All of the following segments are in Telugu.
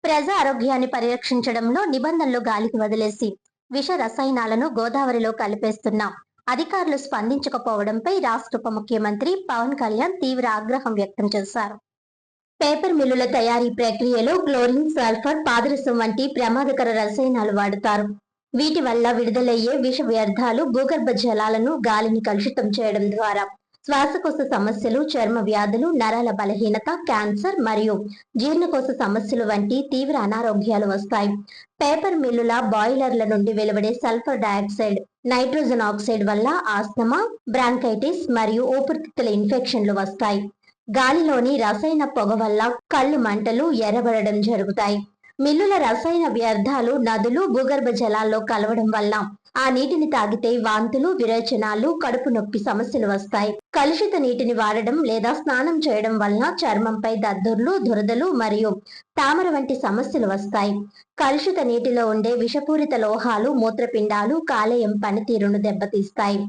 ప్రజా ఆరోగ్యాన్ని పరిరక్షించడంలో నిబంధనలు గాలికి వదిలేసి విష రసాయనాలను గోదావరిలో కలిపేస్తున్న అధికారులు స్పందించకపోవడంపై రాష్ట్ర ఉప ముఖ్యమంత్రి పవన్ కళ్యాణ్ తీవ్ర ఆగ్రహం వ్యక్తం చేశారు. పేపర్ మిల్లుల తయారీ ప్రక్రియలో క్లోరిన్, సల్ఫర్, పాదరసం వంటి ప్రమాదకర రసాయనాలు వాడుతారు. వీటి వల్ల విడుదలయ్యే విష వ్యర్థాలు భూగర్భ జలాలను, గాలిని కలుషితం చేయడం ద్వారా శ్వాసకోశ సమస్యలు, చర్మ వ్యాధులు, నరాల బలహీనత, క్యాన్సర్ మరియు జీర్ణకోశ సమస్యలు వంటి తీవ్ర అనారోగ్యాలు వస్తాయి. పేపర్ మిల్లుల బాయిలర్ల నుండి వెలువడే సల్ఫర్ డయాక్సైడ్, నైట్రోజన్ ఆక్సైడ్ వల్ల ఆస్తమా, బ్రాంకైటిస్ మరియు ఊపిరితిత్తుల ఇన్ఫెక్షన్లు వస్తాయి. గాలిలోని రసాయన పొగ వల్ల కళ్ళు మంటలు, ఎర్రబడడం జరుగుతాయి. మిల్లుల రసాయన వ్యర్థాలు నదులు, భూగర్భ జలాల్లో కలవడం వల్ల ఆ నీటిని తాగితే వాంతులు, విరేచనాలు, కడుపు నొప్పి సమస్యలు వస్తాయి. కలుషిత నీటిని వాడడం లేదా స్నానం చేయడం వలన చర్మంపై దద్దుర్లు, దురదలు మరియు తామర వంటి సమస్యలు వస్తాయి. కలుషిత నీటిలో ఉండే విషపూరిత లోహాలు మూత్రపిండాలు, కాలేయం పనితీరును దెబ్బతీస్తాయి.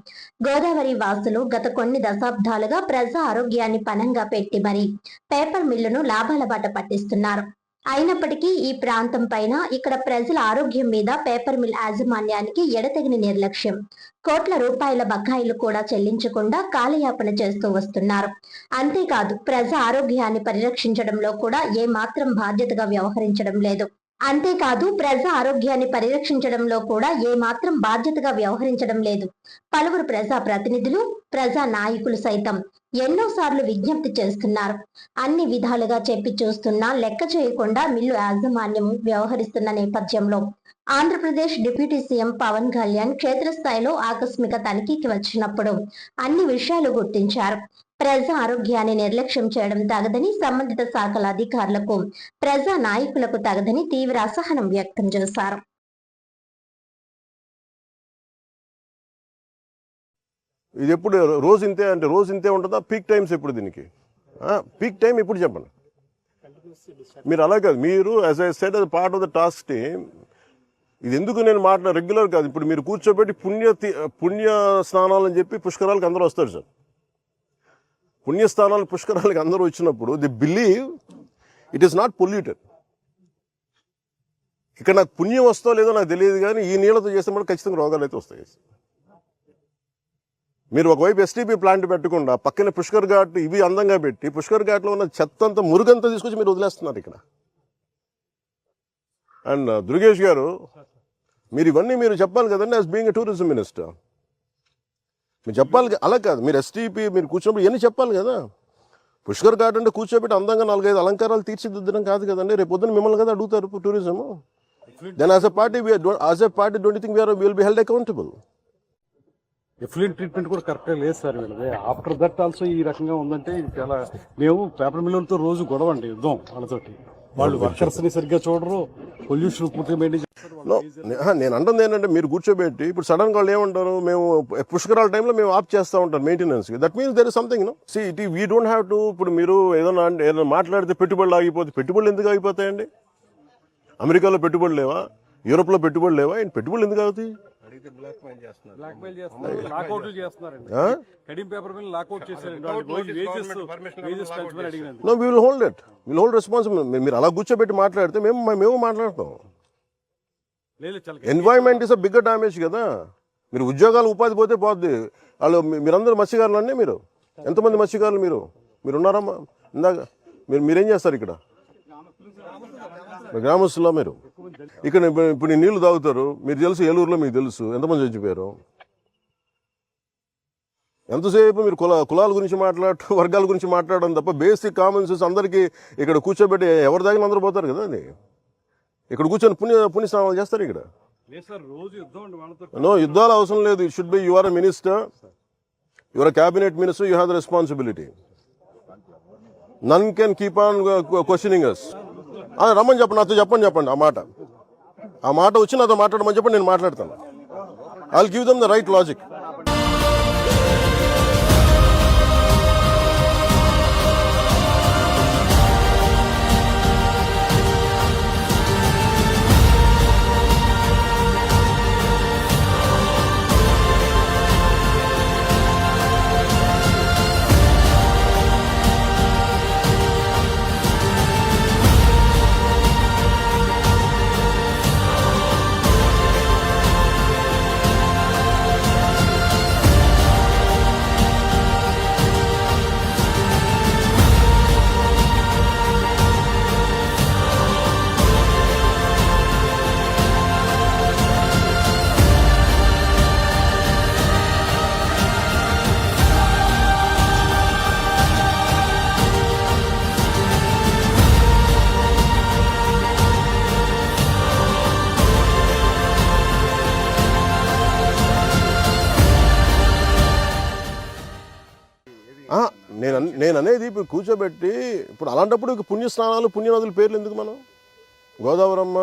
గోదావరి వాసులు గత కొన్ని దశాబ్దాలుగా ప్రజా ఆరోగ్యాన్ని పణంగా పెట్టి మరి పేపర్ మిల్లును లాభాల బాట పట్టిస్తున్నారు. అయినప్పటికీ ఈ ప్రాంతం పైన ఇక్కడ ప్రజల ఆరోగ్యం మీద పేపర్ మిల్ యాజమాన్యానికి ఎడతెగని నిర్లక్ష్యం. కోట్ల రూపాయల బకాయిలు కూడా చెల్లించకుండా కాలయాపన చేస్తూ వస్తున్నారు. అంతేకాదు ప్రజా ఆరోగ్యాన్ని పరిరక్షించడంలో కూడా ఏమాత్రం బాధ్యతగా వ్యవహరించడం లేదు. పలువురు ప్రజా ప్రతినిధులు, ప్రజా నాయకులు సైతం ఎన్నోసార్లు విజ్ఞప్తి చేస్తున్నారు. అన్ని విధాలుగా చెప్పి చూస్తున్నా లెక్క చేయకుండా మిల్లు యాజమాన్యం వ్యవహరిస్తున్న నేపథ్యంలో ఆంధ్రప్రదేశ్ డిప్యూటీ సీఎం పవన్ కళ్యాణ్ క్షేత్రస్థాయిలో ఆకస్మిక తనిఖీకి వచ్చినప్పుడు అన్ని విషయాలు గుర్తించారు. ప్రజా ఆరోగ్యాన్ని నిర్లక్ష్యం చేయడం తగదని, సంబంధిత శాఖల అధికారులకు, ప్రజా నాయకులకు తగదని తీవ్ర అసహనం వ్యక్తం చేశారు. ఇది ఎప్పుడు రోజు ఇంతే అంటే రోజు ఇంతే ఉంటుందా? పీక్ టైమ్స్ ఎప్పుడు దీనికి? పీక్ టైం ఎప్పుడు చెప్పండి. మీరు అలా కాదు, మీరు as I said as part of the task team, ఇది ఎందుకు నేను రెగ్యులర్ కాదు. ఇప్పుడు మీరు కూర్చోబెట్టి పుణ్య స్నానాలు అని చెప్పి పుష్కరాలకు అందరూ వస్తారు సార్. పుణ్యస్థానాలు పుష్కరాలకు అందరూ వచ్చినప్పుడు the believe it is not polluted. ఇక్కడ నాకు పుణ్యం వస్తో లేదో నాకు తెలియదు, కానీ ఈ నీళ్ళతో చేసినప్పుడు ఖచ్చితంగా రోగాలు అయితే వస్తాయి. మీరు ఒకవైపు ఎస్టీపీ ప్లాంట్ పెట్టకుండా పక్కన పుష్కర్ ఘాట్ ఇవి అందంగా పెట్టి పుష్కర్ ఘాట్లో ఉన్న చెత్తంతా, మురుగంతా తీసుకొచ్చి మీరు వదిలేస్తున్నారు ఇక్కడ. అండ్ దుర్గేష్ గారు, మీరు ఇవన్నీ మీరు చెప్పాలి కదండి as being a tourism minister. మీరు చెప్పాలి, అలా కాదు. మీరు ఎస్టీపీ మీరు కూర్చున్నప్పుడు ఇవన్నీ చెప్పాలి కదా. పుష్కర్ ఘాట్ అంటే కూర్చోబెట్టి అందంగా 4-5 అలంకారాలు తీర్చిదిద్దడం కాదు కదండి. రేపు పొద్దున మిమ్మల్ని కదా అడుగుతారు tourism. Then as a party don't think will be held accountable. Effluent treatment కూడా కరెక్ట్గా లేదు సార్ వీళ్ళది. ఆఫ్టర్ దట్ ఆల్సో ఈ రకంగా ఉందంటే చాలా, మేము పేపర్ మిల్లులతో రోజు గొడవ అండి, యుద్ధం వాళ్ళతోటి. వాళ్ళు వర్కర్స్ ని సరిగ్గా చూడరు, పొల్యూషన్ పూర్తిగా మెయింటైన్ చేస్తారు. నేను అంటుంది ఏంటంటే, మీరు కూర్చోబెట్టి ఇప్పుడు సడన్ గా వాళ్ళు ఏమంటారు, మేము పుష్కరాల టైంలో మేము ఆఫ్ చేస్తూ ఉంటాం maintenance. That means there is something no. See it we don't have to. ఇప్పుడు మీరు ఏదైనా మాట్లాడితే పెట్టుబడులు ఆగిపోతే, పెట్టుబడులు ఎందుకు ఆగిపోతాయండి? అమెరికాలో పెట్టుబడులు లేవా? యూరోప్ లో పెట్టుబడులు లేవా? పెట్టుబడులు ఎందుకు అవుతాయి? మీరు అలా కూర్చోబెట్టి మాట్లాడితే మేము మాట్లాడతాం. Environment is a bigger damage కదా. మీరు ఉద్యోగాలు, ఉపాధి పోతే పోద్ది. వాళ్ళు మీరందరూ మత్స్యకారులు అండి. మీరు ఎంతమంది మత్స్యకారులు మీరు ఉన్నారమ్మా? ఇందాక మీరేం చేస్తారు ఇక్కడ? గ్రామస్తుల్లో మీరు ఇక్కడ ఇప్పుడు నీళ్లు తాగుతారు. మీరు తెలుసు, ఏలూరులో మీకు తెలుసు ఎంతమంది చచ్చిపోయారు. ఎంతసేపు మీరు కులాల గురించి మాట్లాడటం, వర్గాల గురించి మాట్లాడడం తప్ప బేసిక్ కామన్ సెన్స్ అందరికీ ఇక్కడ కూర్చోబెట్టి ఎవరి దాకా అందరూ పోతారు కదా. అది ఇక్కడ కూర్చొని పుణ్య స్నానాలు చేస్తారు ఇక్కడ. నో, యుద్ధాలు అవసరం లేదు. It should be you are a minister, you are a cabinet minister, you have the responsibility. None can keep on questioning us. రమ్మని చెప్పండి, నాతో చెప్పండి ఆ మాట వచ్చి నాతో మాట్లాడమని చెప్పండి, నేను మాట్లాడతాను. I will give them the right logic. ఇప్పుడు కూర్చోబెట్టి ఇప్పుడు అలాంటప్పుడు ఇక పుణ్యస్నానాలు పుణ్యనదుల పేర్లు ఎందుకు మనం? గోదావరమ్మ,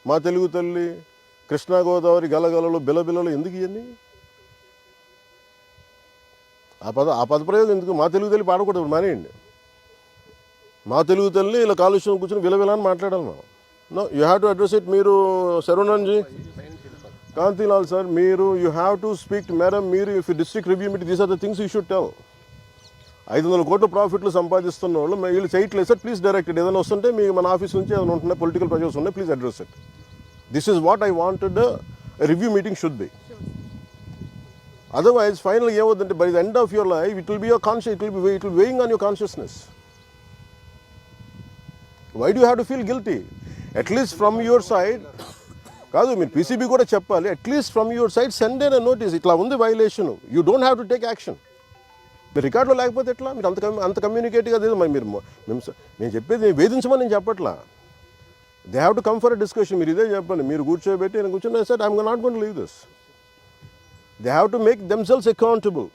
మా తెలుగు తల్లి, కృష్ణా గోదావరి, గలగలలు, బిలబిలలు ఎందుకు ఇవన్నీ? ఆ పదప్రయోగం ఎందుకు? మా తెలుగు తల్లి పాడకూడదు, మానేయండి. మా తెలుగు తల్లి ఇలా కాలుష్యం కూర్చొని విలవిల అని మాట్లాడాలి మనం. No, you have to address it. మీరు శరవణన్జీ, కాంతిలాల్ సార్, మీరు you have to speak to madam. మీరు if district review meet, these are the things you should tell. 500 కోట్ల ప్రాఫిట్లు సంపాదిస్తున్న వాళ్ళు వీళ్ళు చేయట్లేదు సార్, ప్లీజ్ డైరెక్టెడ్. ఏదైనా వస్తుంటే మీకు మన ఆఫీస్ నుంచి ఏదైనా ఉంటున్నాయి, పొలిటికల్ ప్రెజర్స్ ఉన్నాయి, please address it. This is what I wanted review meeting should be. Otherwise final ఏమవుతుందంటే by the end of your life it will be your conscious, it will weighing on your consciousness. Why do have to feel guilty? At least from your side కాదు, మీరు పీసీబీ కూడా చెప్పాలి. At least from your side send a notice, ఇట్లా ఉంది violation, you don't have to take action. మీరు రికార్డులో లేకపోతే ఎట్లా? మీరు అంత కమ్యూనికేట్గా లేదు. మరి నేను చెప్పేది వేధించమని నేను చెప్పట్లా. They have to come for a discussion. మీరు ఇదే చెప్పండి, మీరు కూర్చోబెట్టి నేను కూర్చొని sir I'm not going to leave this. They have to make themselves accountable.